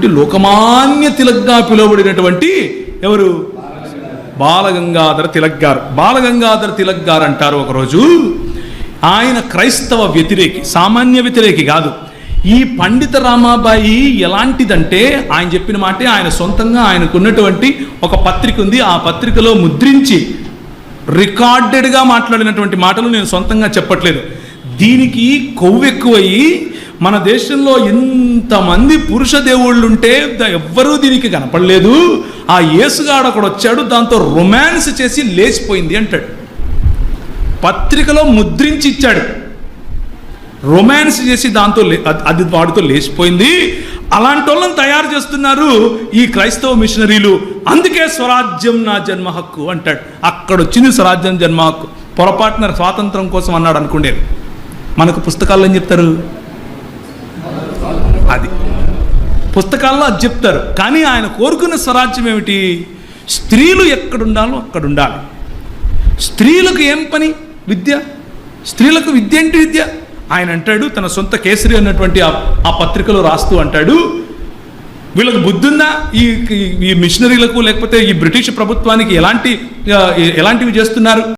లోకమాన్య తిలక్గా పిలువబడినటువంటి ఎవరు? బాలగంగాధర తిలక్ గారు. బాలగంగాధర తిలక్ గారు అంటారు ఒకరోజు, ఆయన క్రైస్తవ వ్యతిరేకి, సామాన్య వ్యతిరేకి కాదు. ఈ పండిత రామాబాయి ఎలాంటిదంటే, ఆయన చెప్పిన మాటే ఆయన సొంతంగా ఆయనకున్నటువంటి ఒక పత్రిక ఉంది. ఆ పత్రికలో ముద్రించి రికార్డెడ్గా మాట్లాడినటువంటి మాటలు నేను సొంతంగా చెప్పట్లేదు. దీనికి కొవ్వెక్కువయ్యి మన దేశంలో ఇంతమంది పురుష దేవుళ్ళుంటే ఎవ్వరూ దీనికి కనపడలేదు, ఆ యేసుగాడు అక్కడ వచ్చాడు, దాంతో రొమాన్స్ చేసి లేచిపోయింది అంటాడు. పత్రికలో ముద్రించి ఇచ్చాడు, రొమాన్స్ చేసి దాంతో అది వాడితో లేచిపోయింది. అలాంటి వాళ్ళని తయారు చేస్తున్నారు ఈ క్రైస్తవ మిషనరీలు. అందుకే స్వరాజ్యం నా జన్మ హక్కు అంటాడు. అక్కడ వచ్చింది స్వరాజ్యం జన్మ హక్కు. పొరపాటున స్వాతంత్రం కోసం అన్నాడు అనుకునేది. మనకు పుస్తకాల్లో ఏం చెప్తారు? అది పుస్తకాల్లో అది చెప్తారు. కానీ ఆయన కోరుకున్న స్వరాజ్యం ఏమిటి? స్త్రీలు ఎక్కడుండాలో అక్కడ ఉండాలి. స్త్రీలకు ఏం పని? విద్య. స్త్రీలకు విద్య ఏంటి? విద్య. ఆయన అంటాడు, తన సొంత కేసరి అన్నటువంటి ఆ పత్రికలో రాస్తూ అంటాడు, వీళ్ళకు బుద్ధి ఉందా? ఈ మిషనరీలకు లేకపోతే ఈ బ్రిటిష్ ప్రభుత్వానికి ఎలాంటివి చేస్తున్నారు?